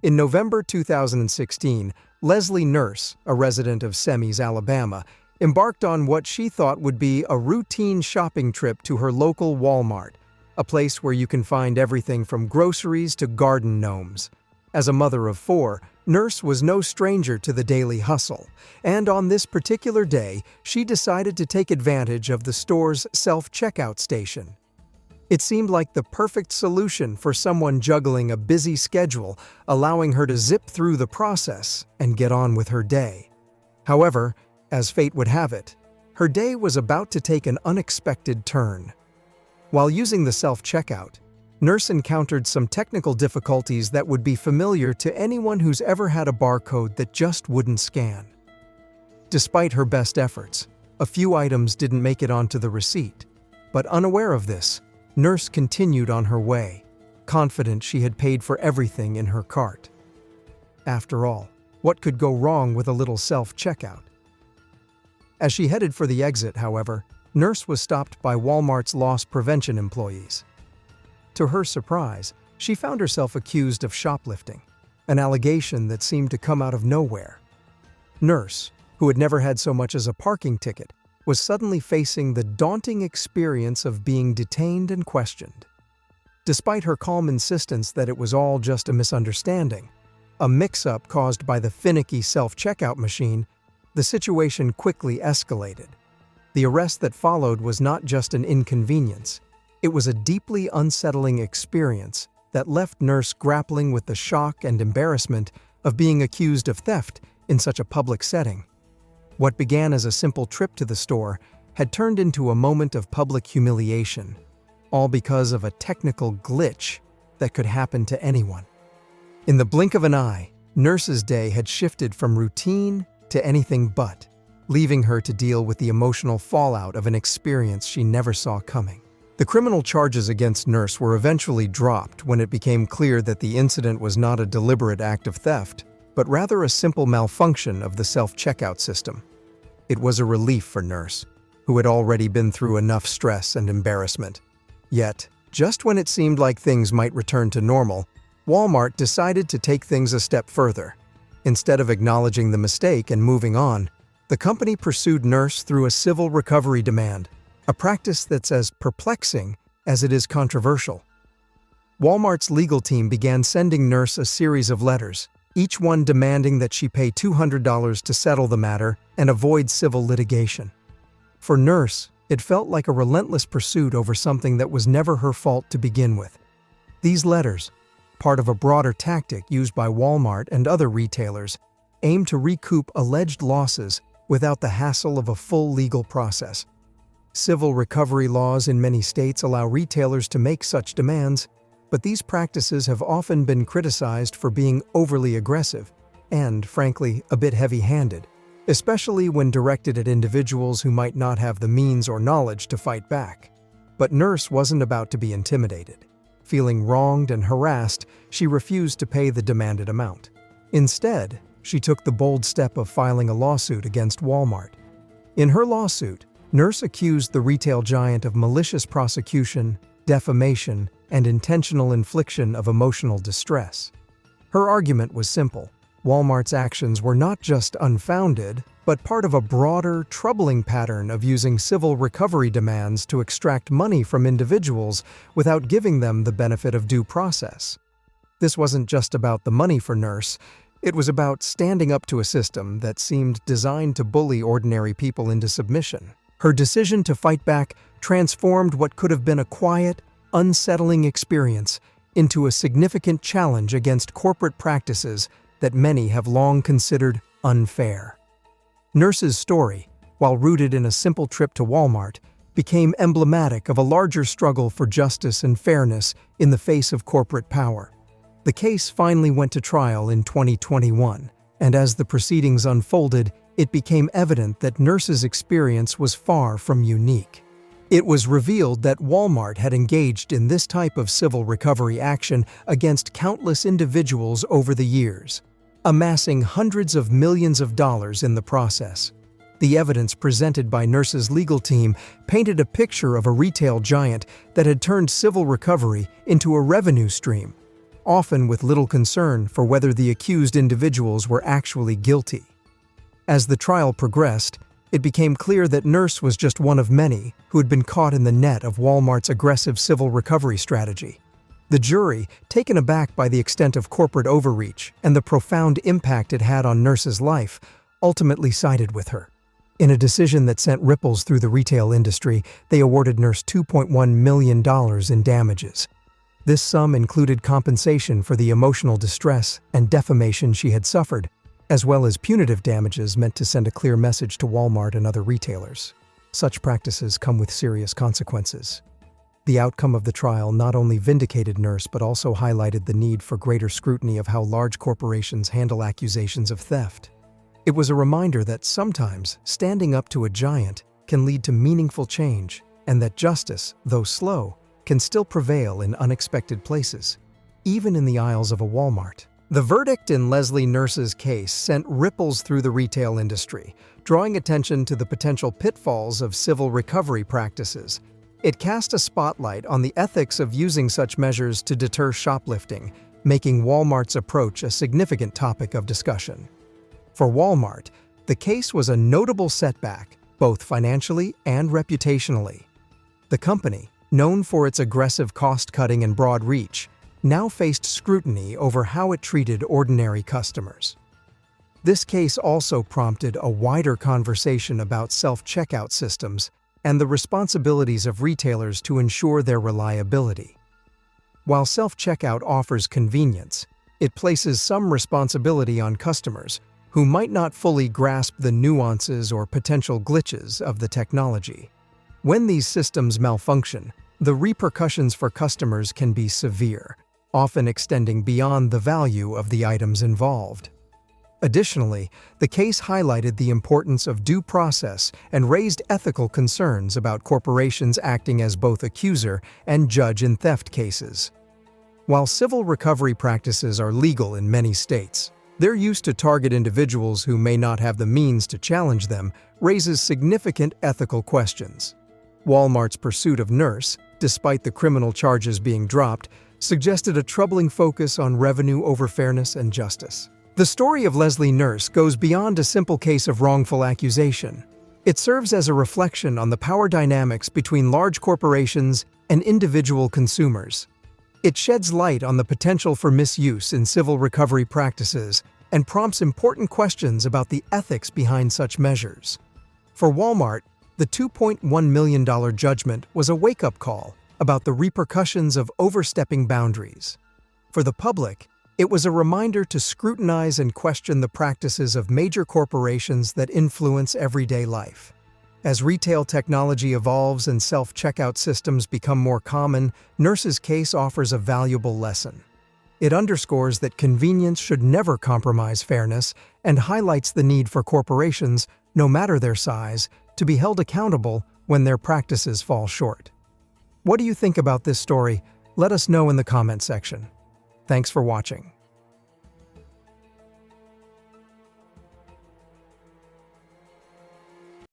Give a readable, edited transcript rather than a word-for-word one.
In November 2016, Leslie Nurse, a resident of Semmes, Alabama, embarked on what she thought would be a routine shopping trip to her local Walmart, a place where you can find everything from groceries to garden gnomes. As a mother of four, Nurse was no stranger to the daily hustle, and on this particular day, she decided to take advantage of the store's self-checkout station. It seemed like the perfect solution for someone juggling a busy schedule, allowing her to zip through the process and get on with her day. However, as fate would have it, her day was about to take an unexpected turn. While using the self-checkout, Nurse encountered some technical difficulties that would be familiar to anyone who's ever had a barcode that just wouldn't scan. Despite her best efforts, a few items didn't make it onto the receipt, but unaware of this, Nurse continued on her way, confident she had paid for everything in her cart. After all, what could go wrong with a little self-checkout? As she headed for the exit, however, Nurse was stopped by Walmart's loss prevention employees. To her surprise, she found herself accused of shoplifting, an allegation that seemed to come out of nowhere. Nurse, who had never had so much as a parking ticket, was suddenly facing the daunting experience of being detained and questioned. Despite her calm insistence that it was all just a misunderstanding, a mix-up caused by the finicky self-checkout machine, the situation quickly escalated. The arrest that followed was not just an inconvenience. It was a deeply unsettling experience that left Nurse grappling with the shock and embarrassment of being accused of theft in such a public setting. What began as a simple trip to the store had turned into a moment of public humiliation, all because of a technical glitch that could happen to anyone. In the blink of an eye, Nurse's day had shifted from routine to anything but, leaving her to deal with the emotional fallout of an experience she never saw coming. The criminal charges against Nurse were eventually dropped when it became clear that the incident was not a deliberate act of theft, but rather a simple malfunction of the self-checkout system. It was a relief for Nurse, who had already been through enough stress and embarrassment. Yet, just when it seemed like things might return to normal, Walmart decided to take things a step further. Instead of acknowledging the mistake and moving on, the company pursued Nurse through a civil recovery demand, a practice that's as perplexing as it is controversial. Walmart's legal team began sending Nurse a series of letters, each one demanding that she pay $200 to settle the matter and avoid civil litigation. For Nurse, it felt like a relentless pursuit over something that was never her fault to begin with. These letters, part of a broader tactic used by Walmart and other retailers, aimed to recoup alleged losses without the hassle of a full legal process. Civil recovery laws in many states allow retailers to make such demands, but these practices have often been criticized for being overly aggressive and, frankly, a bit heavy-handed, especially when directed at individuals who might not have the means or knowledge to fight back. But Nurse wasn't about to be intimidated. Feeling wronged and harassed, she refused to pay the demanded amount. Instead, she took the bold step of filing a lawsuit against Walmart. In her lawsuit, Nurse accused the retail giant of malicious prosecution, defamation, and intentional infliction of emotional distress. Her argument was simple. Walmart's actions were not just unfounded, but part of a broader, troubling pattern of using civil recovery demands to extract money from individuals without giving them the benefit of due process. This wasn't just about the money for Nurse. It was about standing up to a system that seemed designed to bully ordinary people into submission. Her decision to fight back transformed what could have been a quiet, unsettling experience into a significant challenge against corporate practices that many have long considered unfair. Nurse's story, while rooted in a simple trip to Walmart, became emblematic of a larger struggle for justice and fairness in the face of corporate power. The case finally went to trial in 2021, and as the proceedings unfolded, it became evident that Nurse's experience was far from unique. It was revealed that Walmart had engaged in this type of civil recovery action against countless individuals over the years, amassing hundreds of millions of dollars in the process. The evidence presented by Nurse's legal team painted a picture of a retail giant that had turned civil recovery into a revenue stream. often with little concern for whether the accused individuals were actually guilty. As the trial progressed, it became clear that Nurse was just one of many who had been caught in the net of Walmart's aggressive civil recovery strategy. The jury, taken aback by the extent of corporate overreach and the profound impact it had on Nurse's life, ultimately sided with her. In a decision that sent ripples through the retail industry, they awarded Nurse $2.1 million in damages. This sum included compensation for the emotional distress and defamation she had suffered, as well as punitive damages meant to send a clear message to Walmart and other retailers. Such practices come with serious consequences. The outcome of the trial not only vindicated Nurse but also highlighted the need for greater scrutiny of how large corporations handle accusations of theft. It was a reminder that sometimes standing up to a giant can lead to meaningful change, and that justice, though slow, can still prevail in unexpected places, even in the aisles of a Walmart. The verdict in Leslie Nurse's case sent ripples through the retail industry, drawing attention to the potential pitfalls of civil recovery practices. It cast a spotlight on the ethics of using such measures to deter shoplifting, making Walmart's approach a significant topic of discussion. For Walmart, the case was a notable setback, both financially and reputationally. The company, known for its aggressive cost-cutting and broad reach, now faced scrutiny over how it treated ordinary customers. This case also prompted a wider conversation about self-checkout systems and the responsibilities of retailers to ensure their reliability. While self-checkout offers convenience, it places some responsibility on customers who might not fully grasp the nuances or potential glitches of the technology. When these systems malfunction, the repercussions for customers can be severe, often extending beyond the value of the items involved. Additionally, the case highlighted the importance of due process and raised ethical concerns about corporations acting as both accuser and judge in theft cases. While civil recovery practices are legal in many states, their use to target individuals who may not have the means to challenge them raises significant ethical questions. Walmart's pursuit of Nurse, despite the criminal charges being dropped, suggested a troubling focus on revenue over fairness and justice. The story of Leslie Nurse goes beyond a simple case of wrongful accusation. It serves as a reflection on the power dynamics between large corporations and individual consumers. It sheds light on the potential for misuse in civil recovery practices and prompts important questions about the ethics behind such measures. For Walmart, the $2.1 million judgment was a wake-up call about the repercussions of overstepping boundaries. For the public, it was a reminder to scrutinize and question the practices of major corporations that influence everyday life. As retail technology evolves and self-checkout systems become more common, Nurse's case offers a valuable lesson. It underscores that convenience should never compromise fairness and highlights the need for corporations, no matter their size, to be held accountable when their practices fall short. What do you think about this story? Let us know in the comment section. Thanks for watching.